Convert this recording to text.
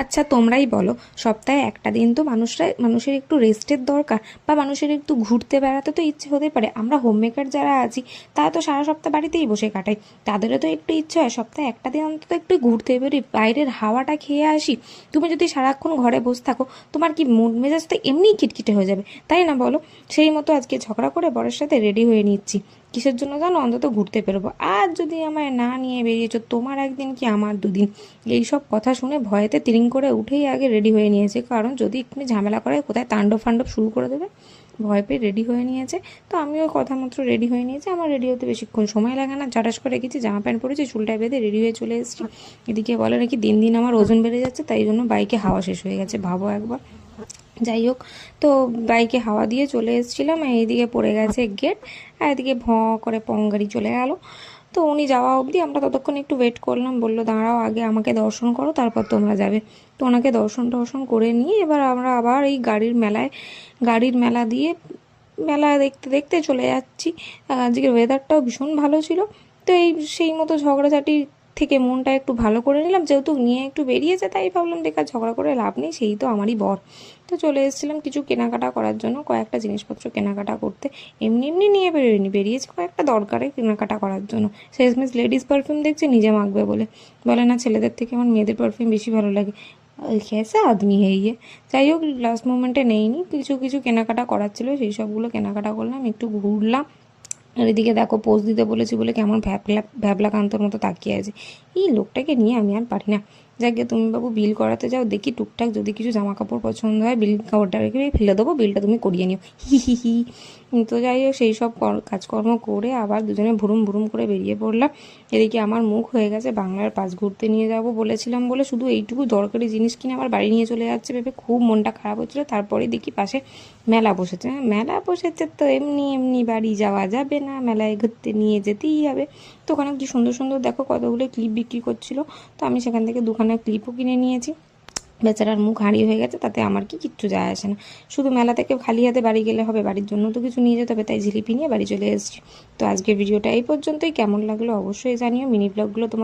আচ্ছা তোমরাই বলো, সপ্তাহে একটা দিন তো মানুষের একটু রেস্টের দরকার, বা মানুষের একটু ঘুরতে বেড়াতে তো ইচ্ছে হতে পারে। আমরা হোম মেকার যারা আছি তারা তো সারা সপ্তাহ বাড়িতেই বসে কাটাই, তাদেরও তো একটু ইচ্ছে হয় সপ্তাহে একটা দিন অন্তত একটু ঘুরতে বেরোই, বাইরের হাওয়াটা খেয়ে আসি। তুমি যদি সারাক্ষণ ঘরে বসে থাকো, তোমার কি মন মেজাজ তো এমনিই খিটখিটে হয়ে যাবে, তাই না বলো? সেই মতো আজকে ঝগড়া করে বরের সাথে রেডি হয়ে নিচ্ছি। কিসের জন্য জানো? অন্তত ঘুরতে বেরোবো। আর যদি আমায় না নিয়ে বেরিয়েছো, তোমার একদিন কি আমার দুদিন। এইসব কথা শুনে ভয়েতে তিরিং করে উঠেই আগে রেডি হয়ে নিয়েছে, কারণ যদি একটু ঝামেলা করে কোথায় তাণ্ডব ফাণ্ডব শুরু করে দেবে। ভয় পেয়ে রেডি হয়ে নিয়েছে। তো আমিও কথা মতো রেডি হয়ে নিয়েছি। আমার রেডি হতে বেশিক্ষণ সময় লাগে না, জাটাস করে রেখেছি, জামা প্যান্ট পরেছি, চুলটায় বেঁধে রেডি হয়ে চলে এসেছি। এদিকে বলে নাকি দিন দিন আমার ওজন বেড়ে যাচ্ছে, তাই জন্য বাইকে হাওয়া শেষ হয়ে গেছে, ভাবো একবার। যাই হোক, তো বাইকে হাওয়া দিয়ে চলে এসেছিলাম, এইদিকে পড়ে গেছে গেট, আর এদিকে ভঁ করে পঙ্গারি চলে গেল। তো উনি যাওয়া অবধি আমরা ততক্ষণ একটু ওয়েট করলাম, বললো দাঁড়াও আগে আমাকে দর্শন করো তারপর তোমরা যাবে। তো ওনাকে দর্শন টর্শন করে নিয়ে এবার আমরা আবার এই গাড়ির মেলা দিয়ে মেলা দেখতে দেখতে চলে যাচ্ছি। আজকের ওয়েদারটাও ভীষণ ভালো ছিল। তো সেই মতো ঝগড়াঝাটি থেকে মনটা একটু ভালো করে নিলাম, যেহেতু নিয়ে একটু বেরিয়েছে তাই ভাবলাম বেকার ঝগড়া করে লাভ নেই, সেই তো আমারই বর। তো চলে এসেছিলাম কিছু কেনাকাটা করার জন্য, কয়েকটা জিনিসপত্র কেনাকাটা করতে। এমনি এমনি নিয়ে বেরিয়েছি কয়েকটা দরকারে কেনাকাটা করার জন্য। শেষমেশ লেডিস পারফিউম দেখছি নিজে মাখবে বলে, বলে না ছেলেদের থেকে আমার মেয়েদের পারফিউম বেশি ভালো লাগে। कैसा आदमी है ये। যাই হোক, লাস্ট মোমেন্টে নেইনি, কিছু কিছু কেনাকাটা করার ছিল, সেই সবগুলো কেনাকাটা করলাম, একটু ঘুরলাম। আর এদিকে দেখো পোজ দিতে বলেছি বলে কেমন ভ্যাবলা কান্তর মতো তাকিয়ে আছে। এই লোকটাকে নিয়ে আমি আর পারি না। যাকে তুমি বাবু বিল করাতে যাও, দেখি টুকটাক যদি কিছু জামা কাপড় পছন্দ হয় বিল কাপড়টা রেখে ফেলে দেবো, বিলটা তুমি করিয়ে নিও, হি হি হি। তো যাই হোক, সেই সব কাজকর্ম করে আবার দুজনে ভুরুম ভুরুম করে বেরিয়ে পড়লাম। এদিকে আমার মুখ হয়ে গেছে বাংলার পাস ঘুরতে নিয়ে যাব বলেছিলাম বলে শুধু এইটুকু দরকারি জিনিস কিনে আবার বাড়ি নিয়ে চলে যাচ্ছে ভেবে খুব মনটা খারাপ হচ্ছিলো। তারপরে দেখি পাশে মেলা বসেছে। মেলা বসেছে তো এমনি এমনি বাড়ি যাওয়া যাবে না, মেলায় ঘুরতে নিয়ে যেতেই হবে। তো ওখানে কি সুন্দর সুন্দর দেখো কতগুলো ক্লিপ বিক্রি করছিল, তো আমি সেখান থেকে দুখানা ক্লিপও কিনে নিয়েছি। বেচারার মুখ হারিয়ে হয়ে গেছে, তাতে আমার কি কিচ্ছু যায় আসে না। শুধু মেলা থেকে খালি হাতে বাড়ি গেলে হবে, বাড়ির জন্য তো কিছু নিয়ে যেতে হবে, তাই জিলিপি নিয়ে বাড়ি চলে এসেছি। তো আজকের ভিডিওটা এই পর্যন্তই। কেমন লাগলো অবশ্যই জানিও। মিনি ব্লগগুলো তোমাদের